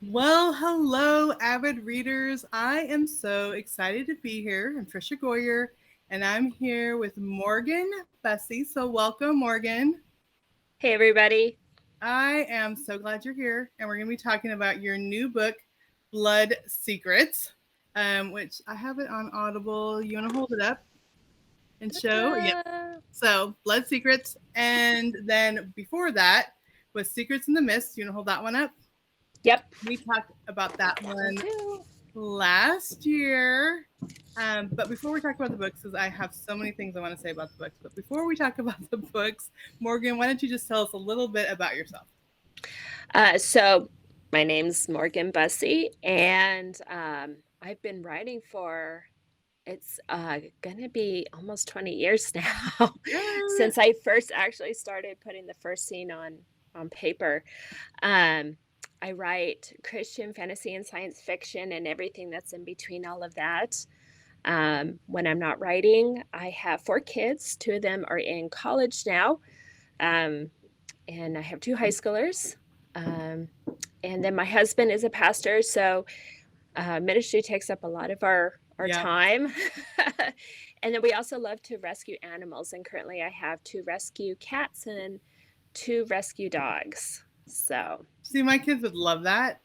Well, hello, avid readers. I am so excited to be here. I'm Tricia Goyer, and I'm here with Morgan Busse. So, welcome, Morgan. Hey, everybody. I am so glad you're here, and we're going to be talking about your new book, Blood Secrets, which I have it on Audible. You want to hold it up and show? Yep. Ta-da! So, Blood Secrets, and then before that was Secrets in the Mist. You want to hold that one up? Yep. We talked about that That one one too. last year. But before we talk about the books, because I have so many things I want to say about the books, but before we talk about the books, Morgan, why don't you just tell us a little bit about yourself? So my name's Morgan Busse, and I've been writing for it's going to be almost 20 years now Yay! since I first actually started putting the first scene on paper. Um, I write Christian fantasy and science fiction and everything that's in between all of that. When I'm not writing, I have 4 kids. 2 of them are in college now. Um, and I have 2 high schoolers. Um, and then my husband is a pastor, so ministry takes up a lot of our Yeah. time. And then we also love to rescue animals. And currently, I have 2 rescue cats and 2 rescue dogs. So See, my kids would love that.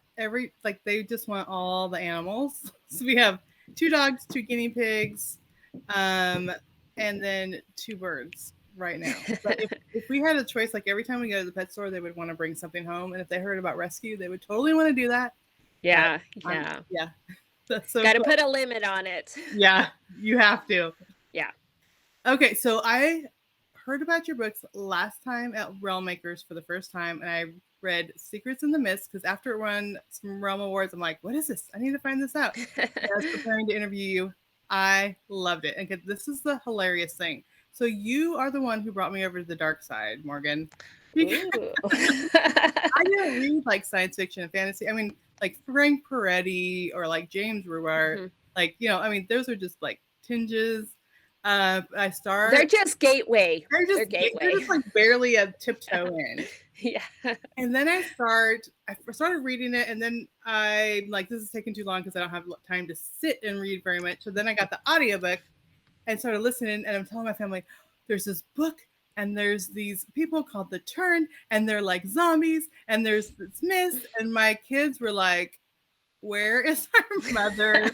They just want all the animals. So we have 2 dogs, 2 guinea pigs, um, and then 2 birds right now. But if we had a choice, like every time we go to the pet store, they would want to bring something home. And if they heard about rescue, they would totally want to do that. But yeah, yeah, yeah, that's so got to cool. put a limit on it. Yeah, you have to. Yeah. Okay, so I heard about your books last time at Realm Makers for the first time, and I read Secrets in the Mist because after it won some Realm Awards, I'm like, what is this? I need to find this out. And I was preparing to interview you. I loved it. And this is the hilarious thing. So you are the one who brought me over to the dark side, Morgan. Because Ooh. I didn't read like science fiction and fantasy. I mean, like Frank Peretti or like James Ruart. Mhm. Those are just like tinges. I They're start just gateway. they're They're they're gateway. just like barely a tiptoe in. Yeah. And then I started reading it, and then I'm like, this is taking too long because I don't have time to sit and read very much. So then I got the audiobook and started listening, and I'm telling my family, there's this book, and there's these people called the Turn, and they're like zombies, and there's this mist, and my kids were like, where is our mother?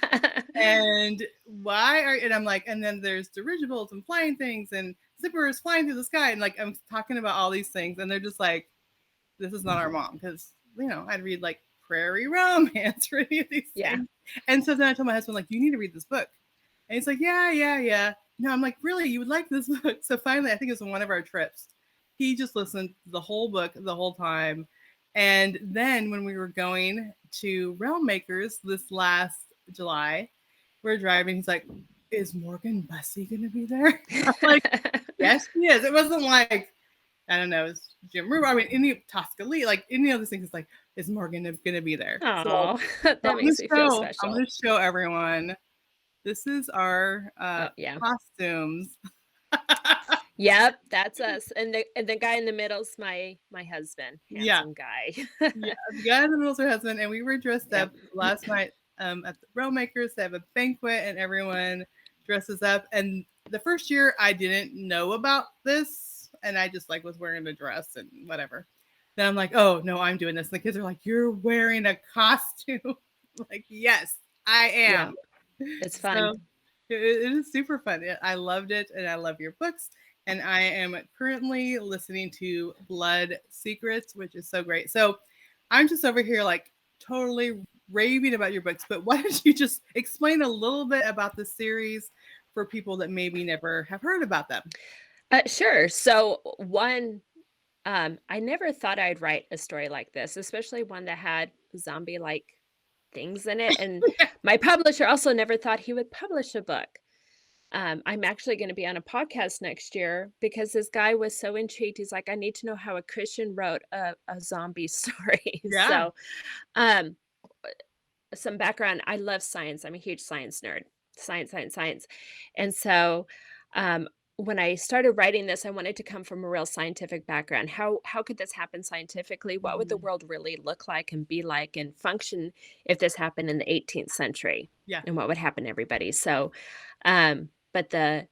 And and I'm like, and then there's dirigibles and flying things and zippers flying through the sky, and like I'm talking about all these things, and they're just like, this is not our mom, because I'd read like Prairie Romance or any of these Yeah. things. And so then I told my husband, like, you need to read this book. And he's like, yeah, yeah, yeah. No, I'm like, really, you would like this book? So finally, I think it was one of our trips, he just listened to the whole book the whole time. And then when we were going to Realm Makers this last July, we're driving. He's like, is Morgan Busse going to be there? I'm like, yes, she is. It wasn't like, I don't know, it's Jim Rue. I mean, any Tosca Lee, like any of those things, is like, is Morgan going to be there? So Oh, that makes me feel I'm special. going to show everyone. This is our Oh, yeah. costumes. Yep, that's us. And the guy in the middle's my husband, Yeah, handsome guy. yeah. The guy in the middle is her husband, and we were dressed up Yep. last night at the Realm Makers. They have a banquet, and everyone dresses up. And the first year, I didn't know about this, and I just like was wearing a dress and whatever. Then I'm like, oh no, I'm doing this. And the kids are like, you're wearing a costume. Like, yes, I Yeah. am. It's fun. So it is super fun. I loved it, and I love your books. And I am currently listening to Blood Secrets, which is so great. So I'm just over here like totally raving about your books. But why don't you just explain a little bit about the series for people that maybe never have heard about them? Sure. So I never thought I'd write a story like this, especially one that had zombie-like things in it. And my publisher also never thought he would publish a book. I'm actually going to be on a podcast next year because this guy was so intrigued. He's like, I need to know how a Christian wrote a zombie story. Yeah. So, um, some background. I love science. I'm a huge science nerd. Science, science, science. And so, um, when I started writing this, I wanted to come from a real scientific background. How could this happen scientifically? What would the Mhm. world really look like and be like and function if this happened in the 18th century? Yeah. And what would happen to everybody? So, but the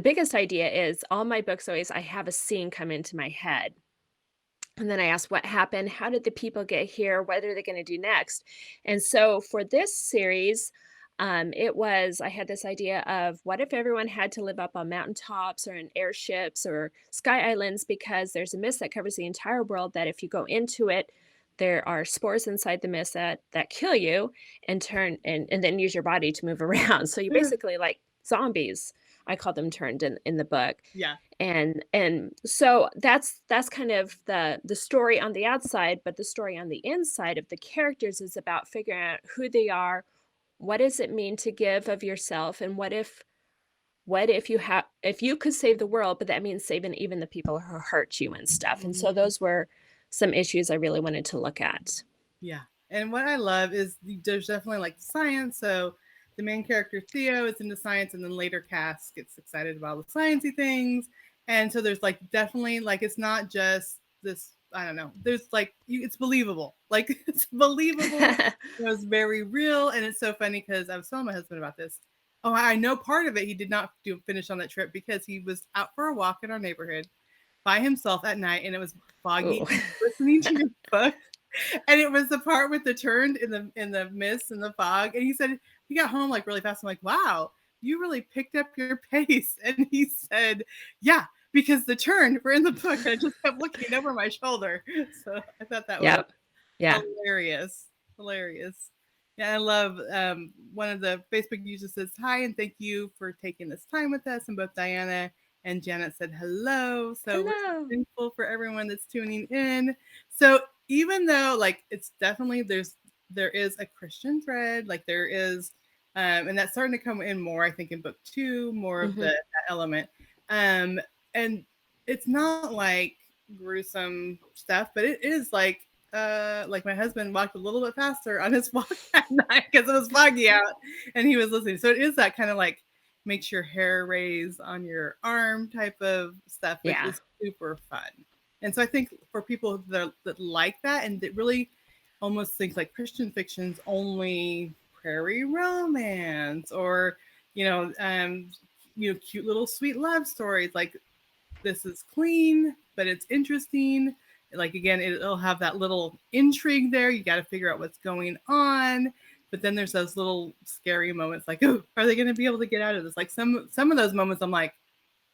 biggest idea is all my books always I have a scene come into my head. And then I ask what happened? How did the people get here? What are they going to do next? And so for this series, I had this idea of what if everyone had to live up on mountaintops or in airships or sky islands because there's a mist that covers the entire world that if you go into it, there are spores inside the mist that kill you and and then use your body to move around. So you basically like zombies. I call them turned in the book. Yeah. And so that's kind of the story on the outside, but the story on the inside of the characters is about figuring out who they are, what does it mean to give of yourself, and what if if you could save the world, but that means saving even the people who hurt you and stuff. And so Mhm. those were some issues I really wanted to look at. Yeah. And what I love is there's definitely like science. So the main character Theo is into science, and then later Cass gets excited about all the sciencey things. And so there's like definitely like it's not just this. I don't know. There's like it's believable. Like it's believable. It was very real, and it's so funny because I was telling my husband about this. Oh, I know part of it he did not do finish on that trip because he was out for a walk in our neighborhood by himself at night, and it was foggy. Ooh. And listening to your book, and it was the part with the turn in the mist and the fog. And he said he got home like really fast. I'm like, wow, you really picked up your pace. And he said, yeah, because the turn were in the book. And I just kept looking over my shoulder. So I thought that was Yep. Yeah. hilarious. Hilarious. Yeah, I love one of the Facebook users says hi and thank you for taking this time with us. And both Diana and Janet said hello. So we're so Hello. thankful for everyone that's tuning in. So even though like it's definitely there is a Christian thread, like there is, and that's starting to come in more, I think, in book two, more of Hmm. that element. Um, and it's not like gruesome stuff, but it is like my husband walked a little bit faster on his walk at night because it was foggy out and he was listening. So it is that kind of like makes your hair raise on your arm type of stuff, which Yeah. is super fun. And so I think for people that like that and that really almost think like Christian fiction's only prairie romance or you know um cute little sweet love stories, like this is clean, but it's interesting. Like again, it'll have that little intrigue there. You got to figure out what's going on. But then there's those little scary moments, like, oh, are they going to be able to get out of this? Like some of those moments, I'm like,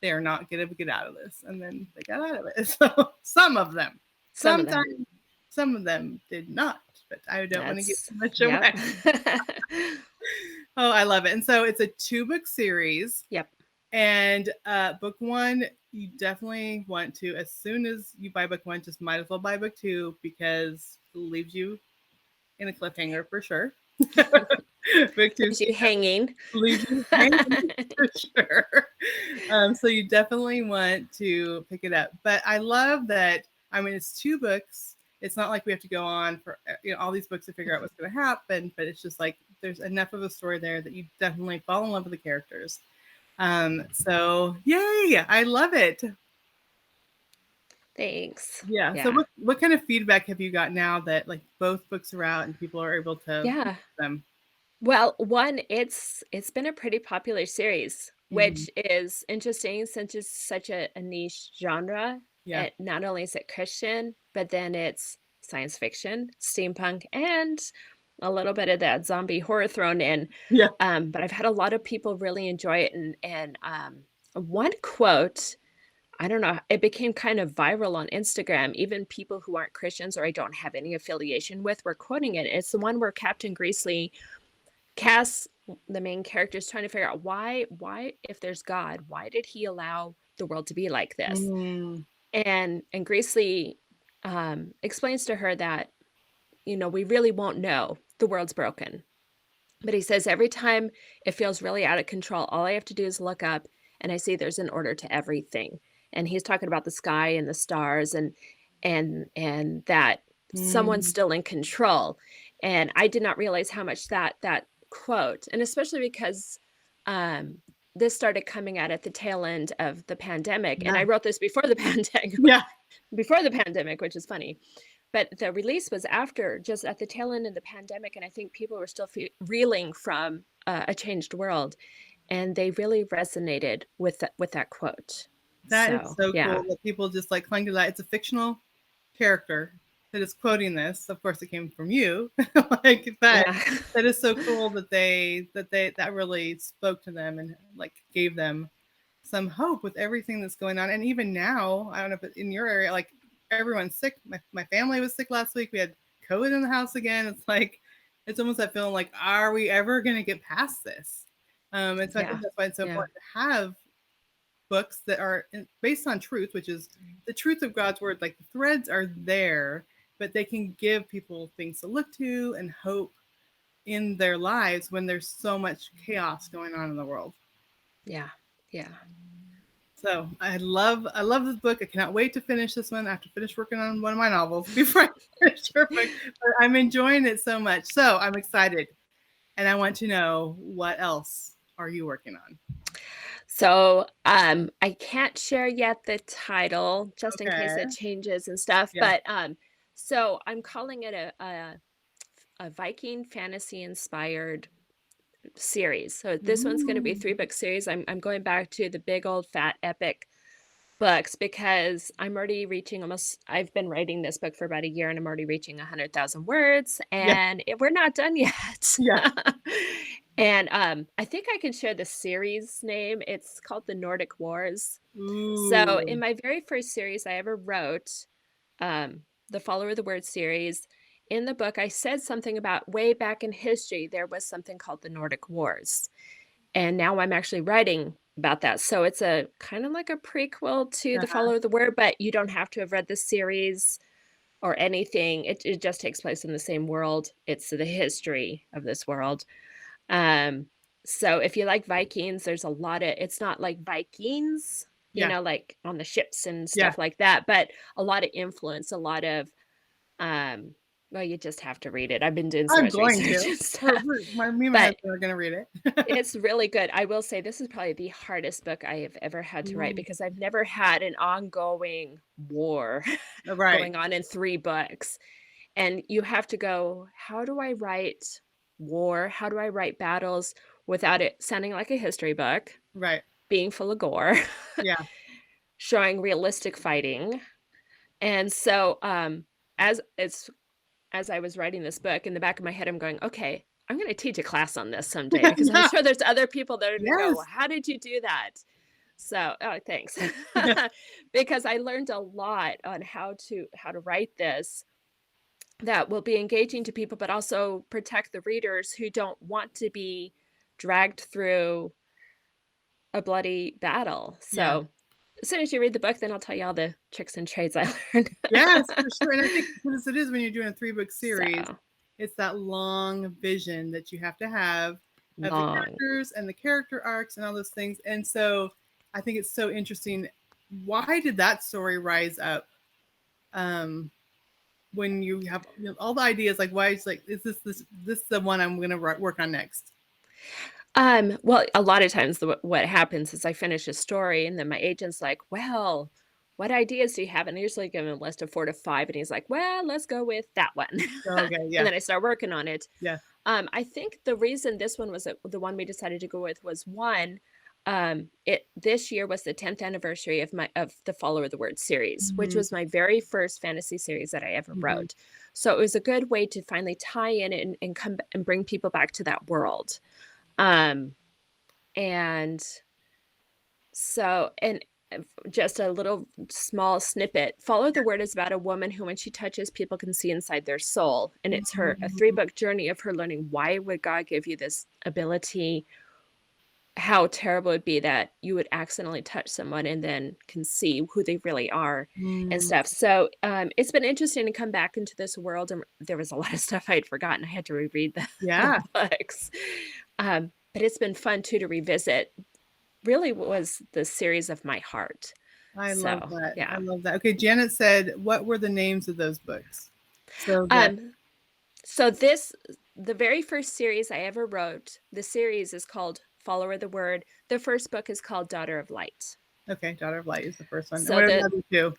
they are not going to get out of this, and then they got out of it. So some of them, Some of them. sometimes, some of them did not. But I don't want to give That's too much yep. away. Oh, I love it. And so it's a 2-book series. Yep. And book one, you definitely want to, as soon as you buy book one, just might as well buy book two because it leaves you in a cliffhanger for sure. Book two Leaves you hanging. leaves you hanging for sure. So you definitely want to pick it up. But I love that. I mean, it's 2 books. It's not like we have to go on for all these books to figure out what's going to happen. But it's just like there's enough of a story there that you definitely fall in love with the characters. So yay, I love it. Thanks. Yeah. So Yeah. what kind of feedback have you got now that like both books are out and people are able to Yeah. them? Well, one, it's been a pretty popular series, Mhm. which is interesting since it's such a niche genre. Yeah. It not only is it Christian, but then it's science fiction, steampunk, and a little bit of that zombie horror thrown in. Yeah. But I've had a lot of people really enjoy it, and one quote, I don't know, it became kind of viral on Instagram. Even people who aren't Christians or I don't have any affiliation with were quoting it. It's the one where Captain Greasley Cass, the main character, is trying to figure out why, if there's God, why did he allow the world to be like this? Mm. And Greasley explains to her that, we really won't know. The world's broken. But he says every time it feels really out of control, all I have to do is look up and I see there's an order to everything. And he's talking about the sky and the stars and that someone's Mm. still in control. And I did not realize how much that quote, and especially because this started coming out at the tail end of the pandemic, and Yeah. I wrote this before the pandemic, Yeah. which is funny. But the release was after, just at the tail end of the pandemic, and I think people were still reeling from a changed world, and they really resonated with that quote. That is So so yeah, cool that people just like cling to that. It's a fictional character that is quoting this. Of course, it came from you. Like that. yeah, That is so cool that that really spoke to them and like gave them some hope with everything that's going on. And even now, I don't know if in your area, like everyone's sick. My family was sick last week. We had COVID in the house again. It's like it's almost that feeling like, are we ever going to get past this? And so I yeah, think that's why it's so yeah, important to have books that are based on truth, which is the truth of God's word. Like the threads are there, but they can give people things to look to and hope in their lives when there's so much chaos going on in the world. yeah, yeah. So I love this book. I cannot wait to finish this one. I have to finish working on one of my novels before I finish your book. But I'm enjoying it so much. So I'm excited. And I want to know, what else are you working on? So, I can't share yet the title just in case Okay. it changes and stuff, Yeah. but, so I'm calling it a Viking fantasy inspired series. So this one's gonna be a Ooh. 3-book series. I'm going back to the big old fat epic books because I'm already reaching I've been writing this book for about a year, and I'm already reaching 100,000 words, Yeah. and we're not done yet. Yeah. And, I think I can share the series name. It's called The Nordic Wars. So in Ooh. my very first series I ever wrote, the Follower the Word series, in the book, I said something about way back in history, there was something called the Nordic Wars. And now I'm actually writing about that. So it's a kind of like a prequel to the Uh-huh. Follower the Word, but you don't have to have read the series or anything. It just takes place in the same world. It's the history of this world. Um, so if you like Vikings, there's a lot of it's not like Vikings, Yeah. like on the ships and Yeah. stuff like that, but a lot of influence, a lot of um well, you just have to read it. I've been doing so I'm much going research to. and stuff. Me and my But husband are going to read it. it's really good. I will say this is probably the hardest book I have ever had to write Ooh. because I've never had an ongoing war Right. going on in 3 books. And you have to go, how do I write war? How do I write battles without it sounding like a history book, Right. being full of gore, Yeah. showing realistic fighting? And so, as it's as I was writing this book, in the back of my head, I'm going, okay, I'm going to teach a class on this someday because I'm Yeah. sure there's other people that are going to go, Yes. well, how did you do that? So, oh, thanks, because I learned a lot on how to write this that will be engaging to people, but also protect the readers who don't want to be dragged through a bloody battle. Yeah. So, as soon as you read the book, then I'll tell you all the tricks and trades I learned. Yes, for sure. And I think because it is when you're doing a 3-book series, So, it's that long vision that you have to have of the long. characters and the character arcs and all those things. And so I think it's so interesting. Why did that story rise up? When you have all the ideas, like why it's like, is this the one I'm going to work on next? Well, a lot of times what happens is I finish a story and then my agent's like, "Well, what ideas do you have?" And I usually give him a list of 4 to 5 and he's like, "Well, let's go with that one." Okay. And Yeah. then I start working on it. Yeah. I think the reason this one was the one we decided to go with was one, it this year was the 10th anniversary of the Follower the Word series, which Mm-hmm. was my very first fantasy series that I ever Mm-hmm. wrote. So it was a good way to finally tie in and come and bring people back to that world. Um, and just a little small snippet. Follow the Word is about a woman who, when she touches, people can see inside their soul. And it's a Mm-hmm. 3-book journey of her learning, why would God give you this ability? How terrible it would be that you would accidentally touch someone and then can see who they really are and Mm-hmm. stuff. So it's been interesting to come back into this world. And there was a lot of stuff I had forgotten. I had to reread the Yeah. books. But it's been fun too to revisit. Really was the series of my heart. I love So, that. I yeah. love that. Okay, Janet said, what were the names of those books? So that Um, so the very first series I ever wrote, the series is called follower of the word. The first book is called Daughter of Light. Okay, Daughter of Light is the first one. And So what are the other two?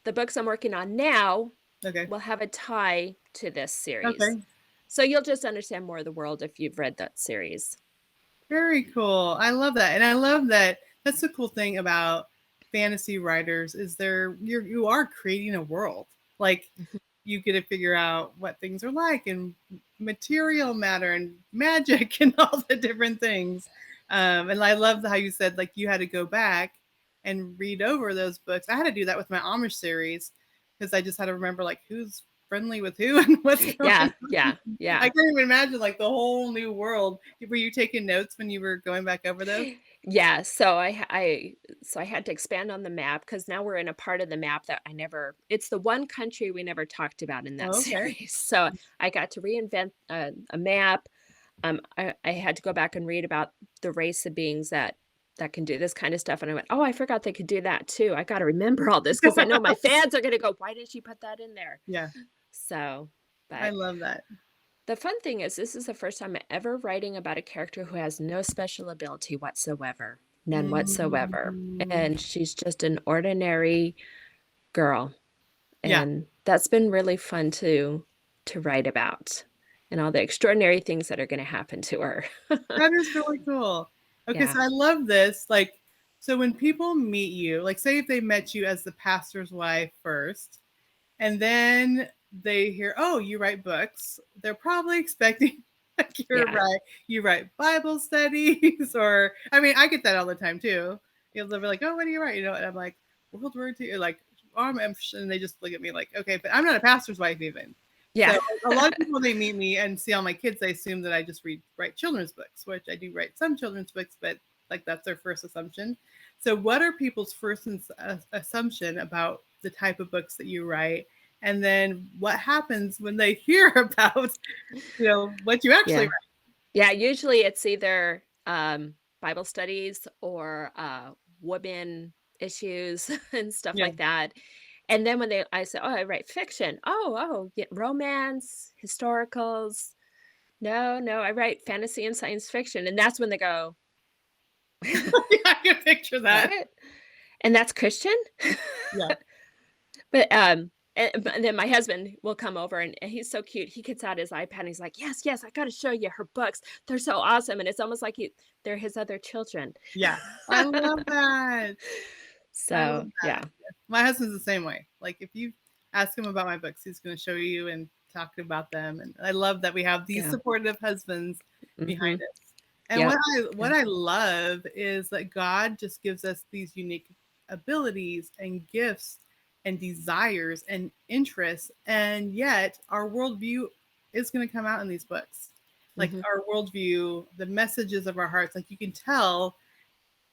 the books I'm working on now Okay. will have a tie to this series. Okay. So you'll just understand more of the world if you've read that series. Very cool. I love that. And I love that that's the cool thing about fantasy writers is you are creating a world. Like Mhm. you get to figure out what things are like and material matter and magic and all the different things. And I love how you said like you had to go back and read over those books. I had to do that with my Amish series because I just had to remember like who's friendly with who and what's going Yeah, on. yeah, I yeah. can't even imagine like the whole new world. Were you taking notes when you were going back over those? Yeah, so I had to expand on the map because now we're in a part of the map that I never it's the one country we never talked about in that Oh, okay. series. So I got to reinvent a map. I had to go back and read about the race of beings that can do this kind of stuff. And I went, oh, I forgot they could do that too. I got to remember all this because I know my fans are going to go, why did she put that in there? Yeah, So, I but love that. the fun thing is, this is the first time I'm ever writing about a character who has no special ability whatsoever, none whatsoever. Mm, And she's just an ordinary girl. yeah, And that's been really fun to write about and all the extraordinary things that are going to happen to her. that is really cool. Okay, Yeah. so I love this. Like, so when people meet you, like, say if they met you as the pastor's wife first, and then they hear, oh, you write books, they're probably expecting like Yeah. you write Bible studies, or I mean, I get that all the time too. You'll be like, oh, what do you write? You know, and I'm like, World War II, like, and they just look at me like, okay, but I'm not a pastor's wife even. So Yeah. a lot of people they meet me and see all my kids, they assume that I just write children's books, which I do write some children's books, but like that's their first assumption. So what are people's first assumption about the type of books that you write? And then what happens when they hear about, what you actually Yeah. write? Yeah, usually it's either, Bible studies or, women issues and stuff Yeah. like that. And then when I say, "Oh, I write fiction." "Oh, yeah, romance, historicals." "No, no, I write fantasy and science fiction." And that's when they go, I can picture that. "What? And that's Christian?" Yeah. But, and then my husband will come over and he's so cute. He gets out his iPad and he's like, "Yes, yes, I gotta show you her books. They're so awesome." And it's almost like they're his other children. Yeah. I love that. I love So, that. yeah, My husband's the same way. Like if you ask him about my books, he's going to show you and talk about them. And I love that we have these yeah. supportive husbands behind Mhm. us. And Yep. what I love is that God just gives us these unique abilities and gifts and desires and interests, and yet our worldview is going to come out in these books. Like Mhm. our worldview, the messages of our hearts, like you can tell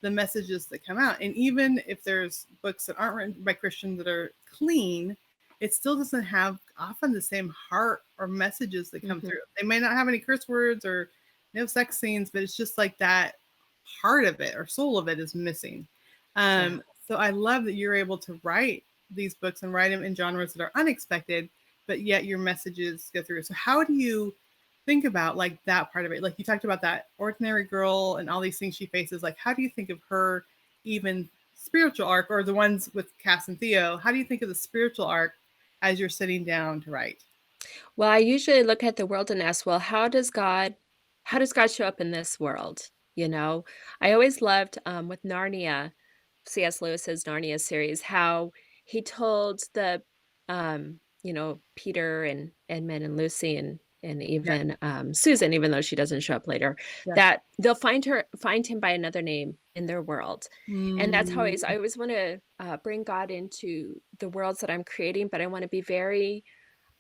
the messages that come out. And even if there's books that aren't written by Christians that are clean, it still doesn't have often the same heart or messages that come Mhm. through. They may not have any curse words or no sex scenes, but it's just like that heart of it or soul of it is missing. Yeah. So I love that you're able to write these books and write them in genres that are unexpected, but yet your messages go through. So how do you think about like that part of it? Like you talked about that ordinary girl and all these things she faces. Like how do you think of her even spiritual arc, or the ones with Cass and Theo? How do you think of the spiritual arc as you're sitting down to write? Well, I usually look at the world and ask, well, how does God show up in this world? You know, I always loved with Narnia, C.S. Lewis's Narnia series, how he told Peter and Edmund and Lucy and Yeah. even Susan, even though she doesn't show up later, Yeah. that they'll find him by another name in their world. And that's how Mm, I always want to bring God into the worlds that I'm creating, but I want to be very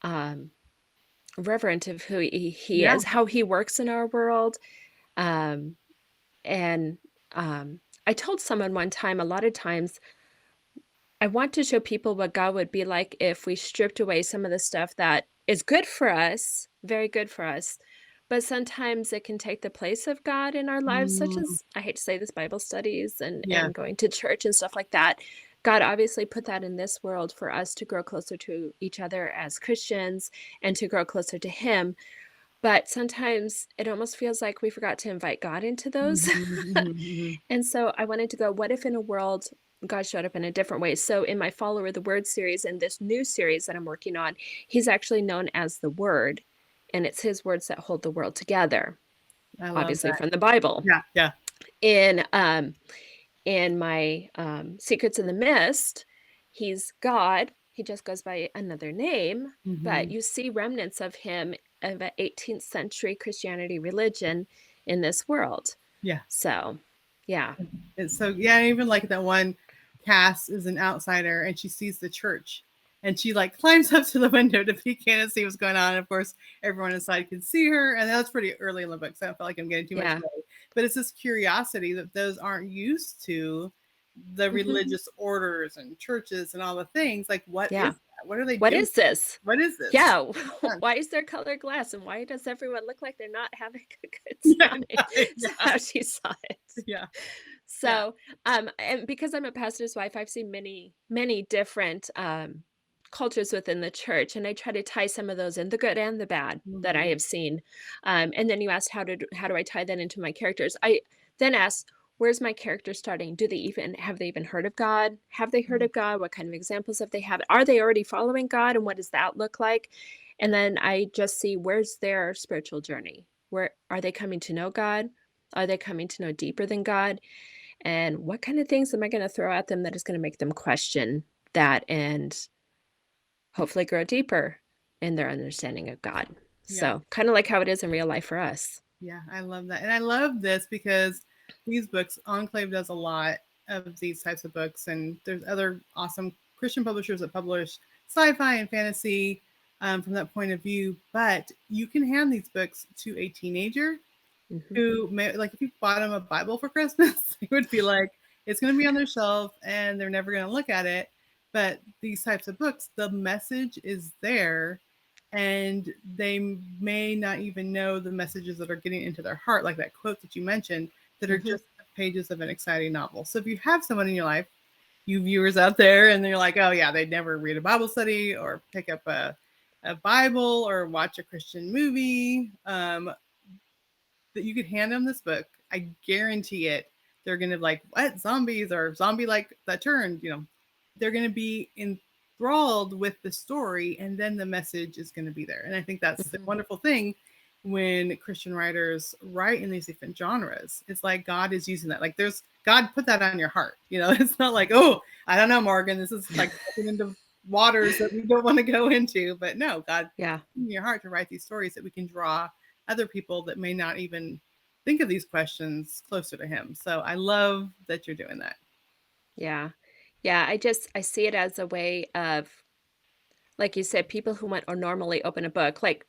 um, reverent of who he yeah. is, how he works in our world. Um, and I told someone one time, a lot of times, I want to show people what God would be like if we stripped away some of the stuff that is good for us, very good for us. But sometimes it can take the place of God in our lives, such Mm, as I hate to say this, Bible studies yeah. and going to church and stuff like that. God obviously put that in this world for us to grow closer to each other as Christians and to grow closer to Him. but sometimes it almost feels like we forgot to invite God into those. Mhm. And so I wanted to go, what if in a world God showed up in a different way? So in my Follower the Word series and this new series that I'm working on, he's actually known as the Word, and it's his words that hold the world together, I love obviously that. from the Bible. Yeah, yeah. In my Secrets in the Mist, he's God. He just goes by another name, but Mhm. you see remnants of him of an 18th century Christianity religion in this world. Yeah. So, yeah. And so yeah, I even like that one. Cass is an outsider and she sees the church and she like climbs up to the window to peek in and see what's going on. Of course, everyone inside can see her, and that's pretty early in the book, so I don't feel like I'm getting too much Yeah. away. But it's this curiosity that those aren't used to the Mhm. religious orders and churches and all the things. Like, what Yeah. is that? What are they What doing? is this? What is this? Yeah. Yeah, Why is there colored glass and why does everyone look like they're not having a good yeah, time? Is yeah, how she saw it. yeah, yeah. So, and because I'm a pastor's wife, I've seen many, many different cultures within the church, and I try to tie some of those in, the good and the bad that I Mhm. have seen. And then you asked how do I tie that into my characters? I then asked, where's my character starting? Do they even have they even heard of God? Have they heard of God? What kind of examples have they had? Are they already following God, and what does that look like? And then I just see where's their spiritual journey. Where are they coming to know God? Are they coming to know deeper than God? And what kind of things am I gonna throw at them that is gonna make them question that and hopefully grow deeper in their understanding of God? Yeah. So, kinda like how it is in real life for us. Yeah, I love that. And I love this because these books, Enclave does a lot of these types of books, and there's other awesome Christian publishers that publish sci-fi and fantasy from that point of view. But you can hand these books to a teenager Mhm, who may, like, if you bought them a Bible for Christmas, they would be like, it's going to be on their shelf and they're never going to look at it. But these types of books, the message is there, and they may not even know the messages that are getting into their heart, like that quote that you mentioned, that are mhm. just pages of an exciting novel. So if you have someone in your life, you viewers out there, and they're like, oh yeah, they'd never read a Bible study or pick up a Bible or watch a Christian movie, that you could hand them this book. I guarantee it. They're gonna be like, what, zombies or zombie like that turned, they're gonna be enthralled with the story, and then the message is gonna be there. And I think that's the Mhm. wonderful thing when Christian writers write in these different genres. It's like God is using that. Like, there's God put that on your heart. It's not like, oh, I don't know, Morgan, this is like stepping into waters that we don't want to go into. But no, God Yeah, in your heart to write these stories that we can draw other people that may not even think of these questions closer to him. So I love that you're doing that. yeah. Yeah, I see it as a way of, like you said, people who might or normally open a book, like,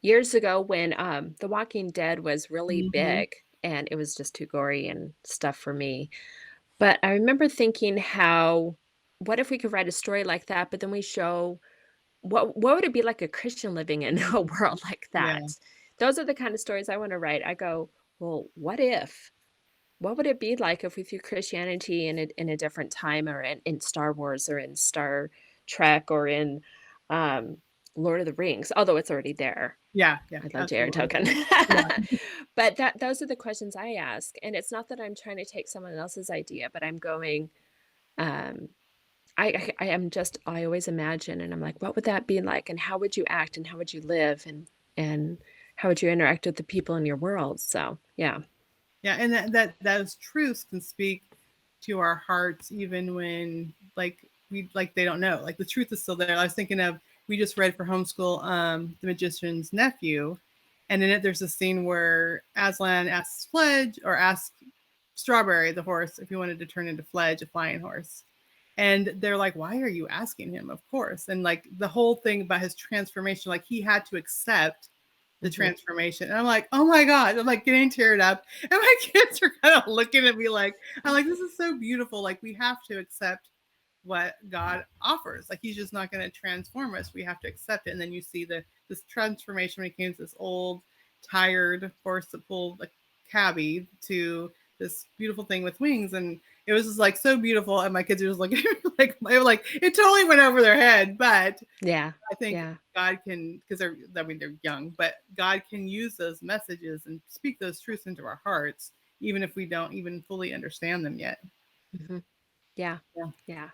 years ago when, The Walking Dead was really Mhm. big, and it was just too gory and stuff for me. But I remember thinking how what if we could write a story like that, but then we show what would it be like a Christian living in a world like Yeah. that? Those are the kind of stories I wanna write. I go, "Well, what if? What would it be like if we threw Christianity in a different time or in Star Wars or in Star Trek or in, um, Lord of the Rings?" Although it's already there. Yeah. Yeah. I love J.R. Absolutely. Tolkien. Yeah. But those are the questions I ask, and it's not that I'm trying to take someone else's idea, but I'm going, um, I am just I always imagine, and I'm like, "What would that be like, and how would you act, and how would you live, and how would you interact with the people in your world?" So, yeah. Yeah. And that those truths can speak to our hearts even when, like, we, like, they don't know. Like, the truth is still there. I was thinking of, we just read for homeschool The Magician's Nephew, and in it there's a scene where Aslan asks Fledge, or asks Strawberry the horse, if he wanted to turn into Fledge, a flying horse. And they're like, why are you asking him? Of course. And like the whole thing about his transformation, like he had to accept the Mhm. transformation. And I'm like, oh my God, I'm like getting teared up. And my kids are kind of looking at me like, I'm like, this is so beautiful. Like, we have to accept what God offers. Like, he's just not going to transform us. We have to accept it. And then you see this transformation when he becomes this old, tired horse that pulled a cabbie to this beautiful thing with wings. And it was just like so beautiful, and my kids were just looking like it totally went over their head. But Yeah. I think Yeah. God can, because they're young, but God can use those messages and speak those truths into our hearts, even if we don't even fully understand them yet. Mhm. Yeah. Yeah. Yeah.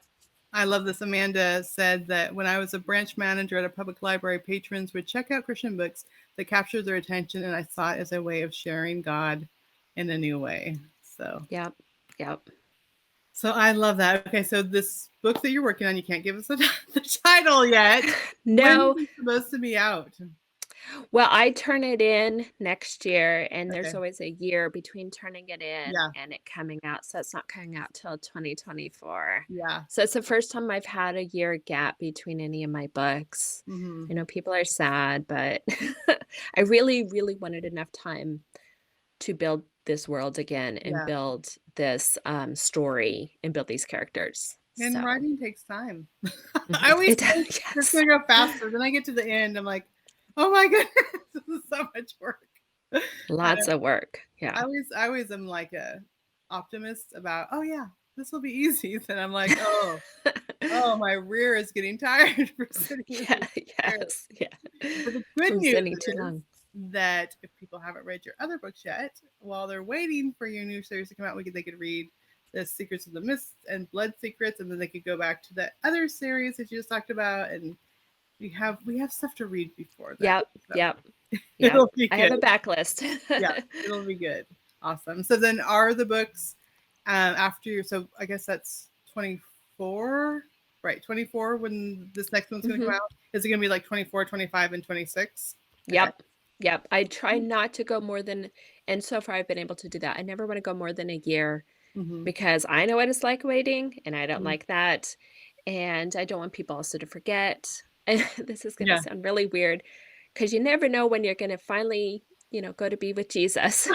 I love this. Amanda said that when I was a branch manager at a public library, patrons would check out Christian books that captured their attention, and I saw it as a way of sharing God in a new way. So, Yep. Yep. so I love that. Okay, so this book that you're working on, you can't give us the title yet. When No. is it supposed to be out? Well, I turn it in next year, and there's Okay. always a year between turning it in Yeah. and it coming out. So it's not coming out till 2024. Yeah. So it's the first time I've had a year gap between any of my books. Hmm. I know people are sad, but I really, really wanted enough time to build this world again and Yeah. build this story and build these characters. And So writing takes time. I mhm, always it think it's yes. going to go faster. Then I get to the end, I'm like, oh my goodness, this is so much work. Lots of work. Yeah. I always am like a optimist about, oh yeah, this will be easy. Then I'm like, oh, my rear is getting tired for sitting in Yeah, this chair. yes, yeah. But the good From news sitting too is long. that if people haven't read your other books yet, while they're waiting for your new series to come out, they could read the Secrets of the Mist and Blood Secrets, and then they could go back to that other series that you just talked about, and we have stuff to read before then. Yep, So yep, yep. it'll be I have good. a backlist. Yeah, it'll be good. Awesome. So then are the books so I guess that's 24, right? 24 when this next one's going to come Mhm. out. Is it going to be like 24, 25, and 26? Okay. Yep, yep. I try not to go more than and so far I've been able to do that. I never wanna go more than a year Mm-hmm. because I know what it's like waiting, and I don't Mm-hmm. like that, and I don't want people also to forget. And this is gonna Yeah. sound really weird, because you never know when you're gonna finally, go to be with Jesus.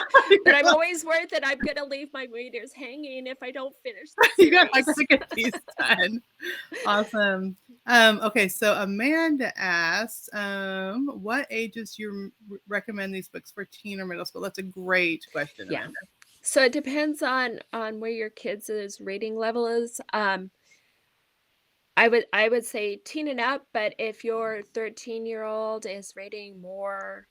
But I'm always worried that I'm gonna leave my readers hanging if I don't finish the I series. gotta get these done. Awesome. Okay, so Amanda asked, what ages do you recommend these books for teen or middle school? That's a great question, Yeah. Amanda. So it depends on where your kids' reading level is. I would say teen and up, but if your 13-year-old is reading more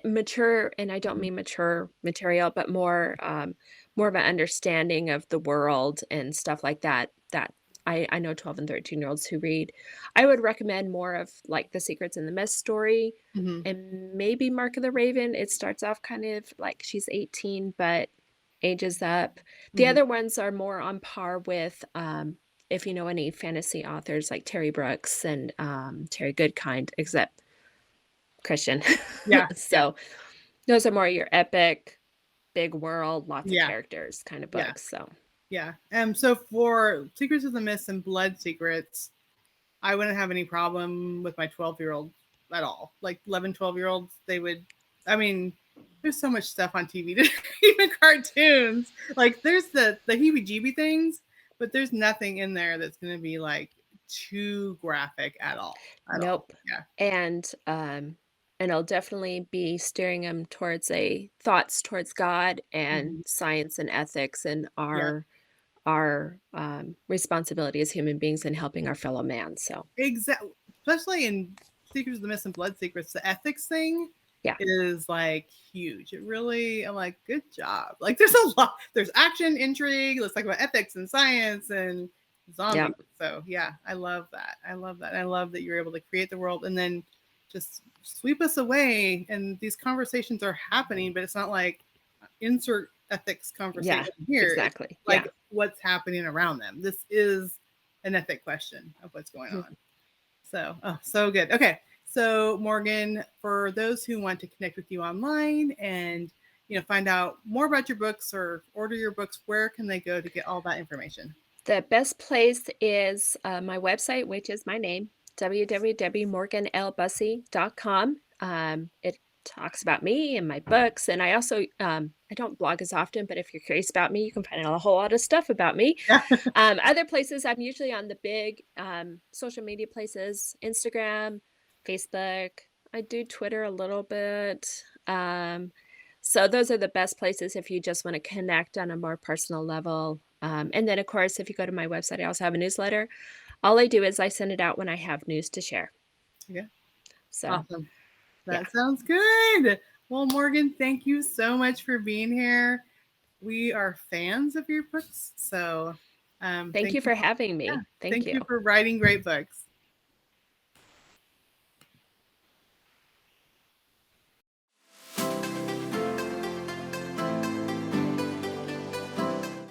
mature, and I don't Mhm. mean mature material, but more of an understanding of the world and stuff like that. That I know 12 and 13-year-olds who read. I would recommend more of like the Secrets in the Mist story Mhm. and maybe Mark of the Raven. It starts off kind of like she's 18, but ages up. The Mhm. other ones are more on par with if you know any fantasy authors like Terry Brooks and Terry Goodkind, except Christian. Yeah, yeah, So those are more your epic, big world, lots of yeah, characters kind of yeah, books. So yeah. So for Secrets of the Mist and Blood Secrets, I wouldn't have any problem with my 12-year-old at all. Like 11, 12-year-olds, they would, I mean, there's so much stuff on TV, even cartoons. Like there's the heebie-jeebie things, but there's nothing in there that's going to be like too graphic at all. At all. nope. Yeah. And I'll definitely be steering them towards a thoughts towards God and Mhm. science and ethics and Yeah. our responsibility as human beings in helping our fellow man. So Exactly. Especially in Secrets of the Mist and Blood Secrets, the ethics thing yeah, is like huge. It really, I'm like, good job. Like, there's a lot. There's action, intrigue. Let's talk about ethics and science and zombies. yep, So yeah, I love that. I love that. I love that you're able to create the world and then just sweep us away. And these conversations are happening, but it's not like insert ethics yeah, conversation here. It's exactly, yeah. like what's happening around them. This is an ethic question of what's going Mhm. on. So, so good. Okay. So, Morgan, for those who want to connect with you online and find out more about your books or order your books, where can they go to get all that information? The best place is my website, which is my name, www.morganlbusse.com. It talks about me and my books, and I also I don't blog as often, but if you're curious about me, you can find out a whole lot of stuff about me. Yeah. Other places, I'm usually on the big social media places: Instagram, Facebook. I do Twitter a little bit. So those are the best places if you just want to connect on a more personal level. And then, of course, if you go to my website, I also have a newsletter. All I do is I send it out when I have news to share. Yeah. So, Awesome. That yeah. sounds good. Well, Morgan, thank you so much for being here. We are fans of your books. So Thank you for having Yeah, me. Thank thank you you. for writing great books.